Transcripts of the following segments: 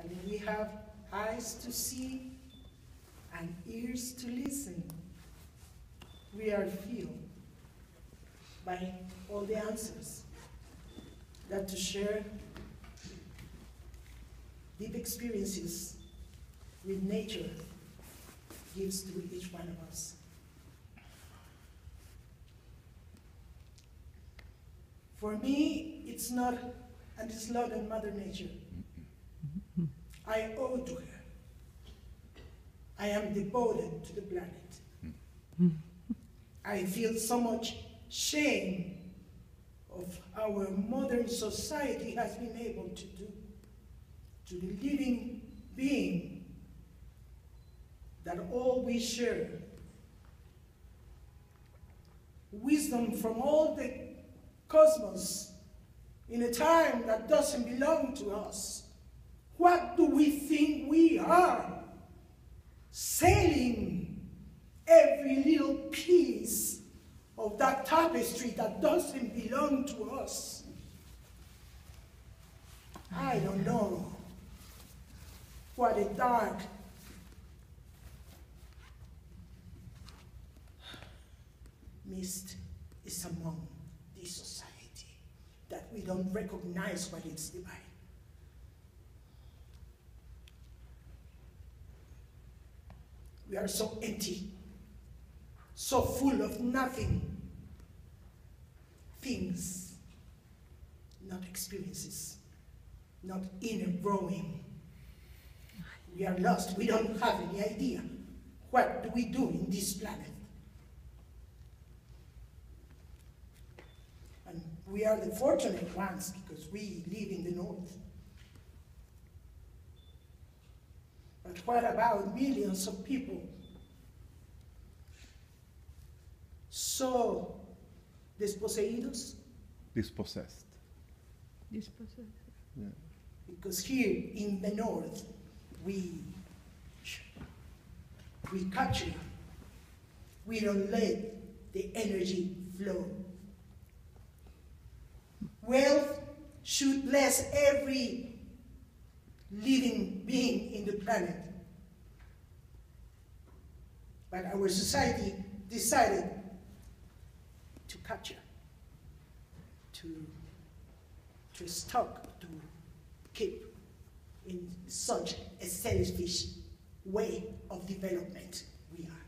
And we have eyes to see and ears to listen. We are filled by all the answers that to share deep experiences with nature gives to each one of us. For me, it's not a slug on Mother Nature. I owe to her. I am devoted to the planet. I feel so much shame of our modern society has been able to do to the living being that all we share. Wisdom from all the cosmos in a time that doesn't belong to us. What do we think we are? Selling every little piece of that tapestry that doesn't belong to us. I don't know what a dark mist is among this society that we don't recognize what it's divine. We are so empty, so full of nothing. Things, not experiences, not inner growing. We are lost. We don't have any idea. What do we do in this planet? And we are the fortunate ones because we live in the north. But what about millions of people so desposeídos? Dispossessed. Dispossessed. Yeah. Because here in the north, we capture. We don't let the energy flow. Wealth should bless every living being in the planet. But our society decided to capture, to stock, to keep in such a selfish way of development we are.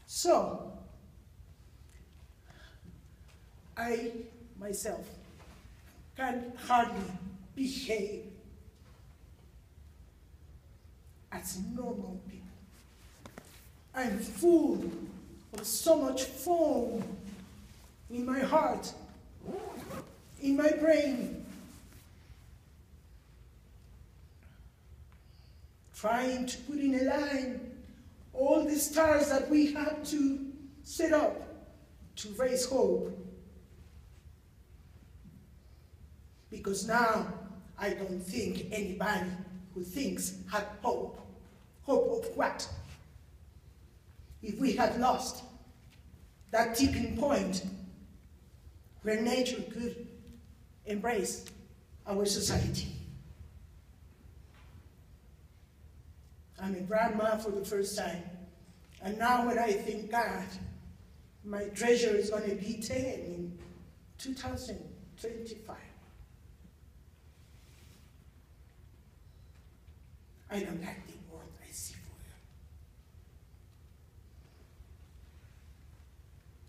So, I myself can hardly behave as normal people. I'm full of so much foam in my heart, in my brain, trying to put in a line all the stars that we had to set up to raise hope. Because now I don't think anybody who thinks had hope. Hope of what? If we had lost that tipping point where nature could embrace our society. I'm a grandma for the first time, and now when I think, God, my treasure is going to be 10 in 2025. I don't like the world I see for her.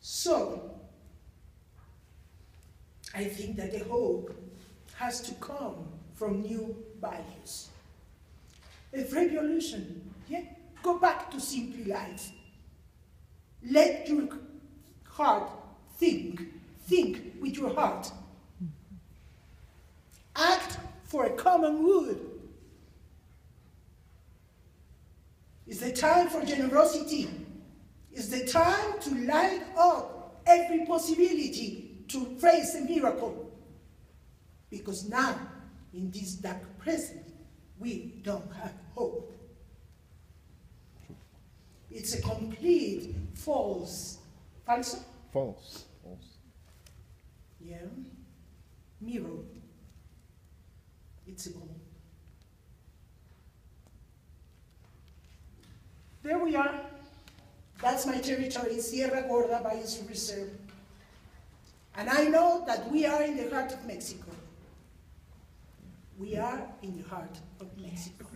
So, I think that the hope has to come from new values. A revolution, yeah? Go back to simple life. Let your heart think with your heart. Act for a common good. It's the time for generosity. It's the time to light up every possibility to raise a miracle. Because now, in this dark present, we don't have hope. It's a complete false. Falso? False. False. Yeah. Mirror. unpredictable. There we are. That's my territory, Sierra Gorda Biosphere Reserve. And I know that we are in the heart of Mexico. We are in the heart of Mexico.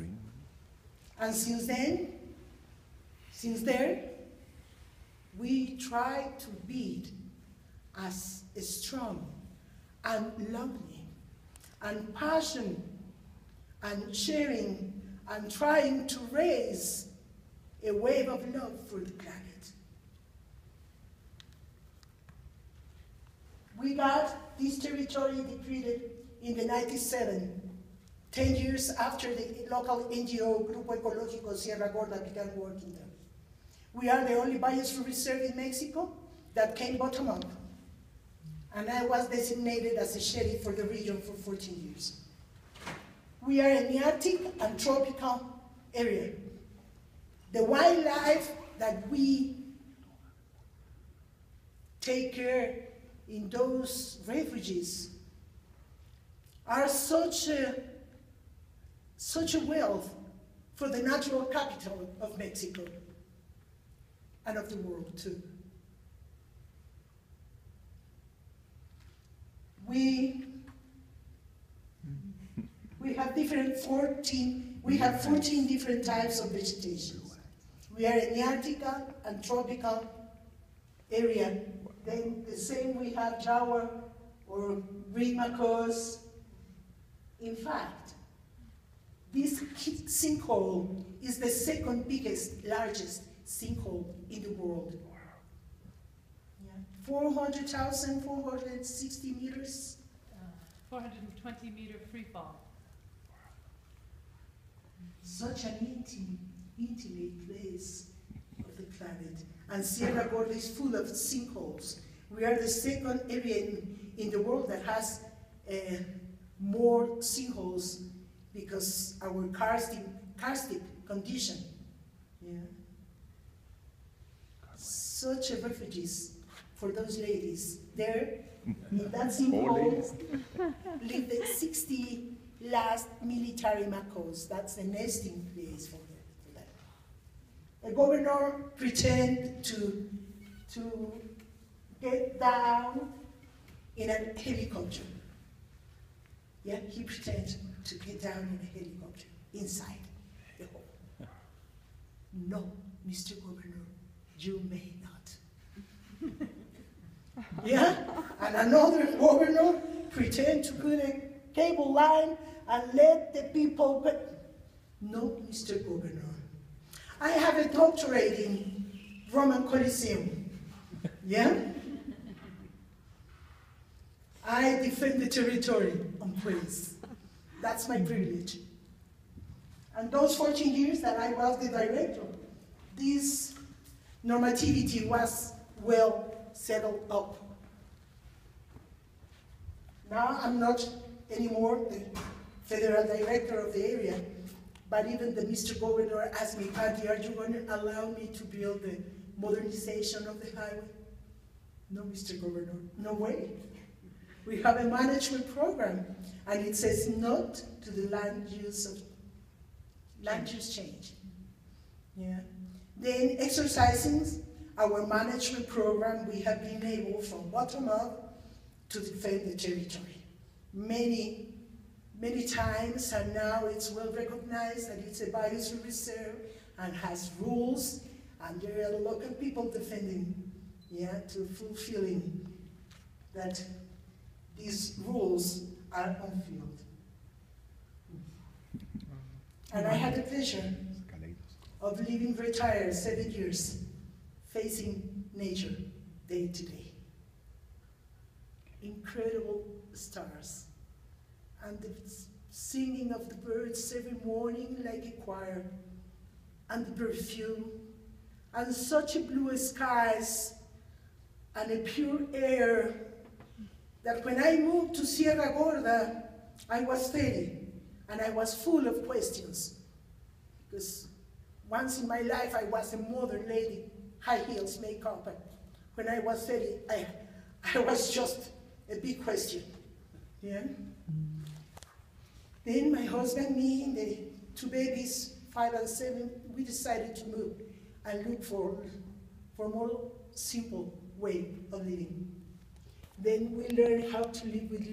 And since there, we try to be as strong and lovely and passionate and sharing and trying to raise a wave of love for the planet. We got this territory decreed in the 97, 10 years after the local NGO Grupo Ecológico Sierra Gorda began working there. We are the only biosphere reserve in Mexico that came bottom up. And I was designated as a sheriff for the region for 14 years. We are in the Arctic and tropical area. The wildlife that we take care in those refuges are such a wealth for the natural capital of Mexico and of the world too. We have 14 different types of vegetation. We are in the Arctic and tropical area. Then the same we have jaguar or green macaws. In fact, this sinkhole is the second biggest, largest sinkhole in the world. Yeah. 460 meters. 420-meter free fall. Such an intimate place of the planet. And Sierra Gorda is full of sinkholes. We are the second area in the world that has more sinkholes because our karstic condition. Yeah. Such a refugees for those ladies. There, in that sinkhole, live the 60 last military macaws. That's the nesting place for them. The governor pretended to get down in a helicopter. Yeah, he pretended to get down in a helicopter inside the hole. No, Mr. Governor, you may not. Yeah, and another governor pretended to put a cable line and let the people go. No, Mr. Governor. I have a doctorate in Roman Coliseum. Yeah? I defend the territory on praise. That's my privilege. And those 14 years that I was the director, this normativity was well settled up. Now I'm not anymore the federal director of the area, but even the Mr. Governor asked me, Pati, are you going to allow me to build the modernization of the highway? No, Mr. Governor, no way. We have a management program, and it says not to the land use change. Yeah. Then exercising our management program, we have been able from bottom up to defend the territory. Many times, and now it's well recognized that it's a biosphere reserve and has rules, and there are local people defending, yeah, to fulfilling that these rules are fulfilled. And I had the pleasure of living retired 7 years, facing nature day to day. Incredible stars, and the singing of the birds every morning like a choir, and the perfume, and such a blue skies, and a pure air, that when I moved to Sierra Gorda, I was 30, and I was full of questions. Because once in my life, I was a modern lady, high heels, makeup, and when I was 30, I was just a big question. Yeah? Then my husband, me, and the two babies, 5 and 7, we decided to move and look for more simple way of living. Then we learned how to live with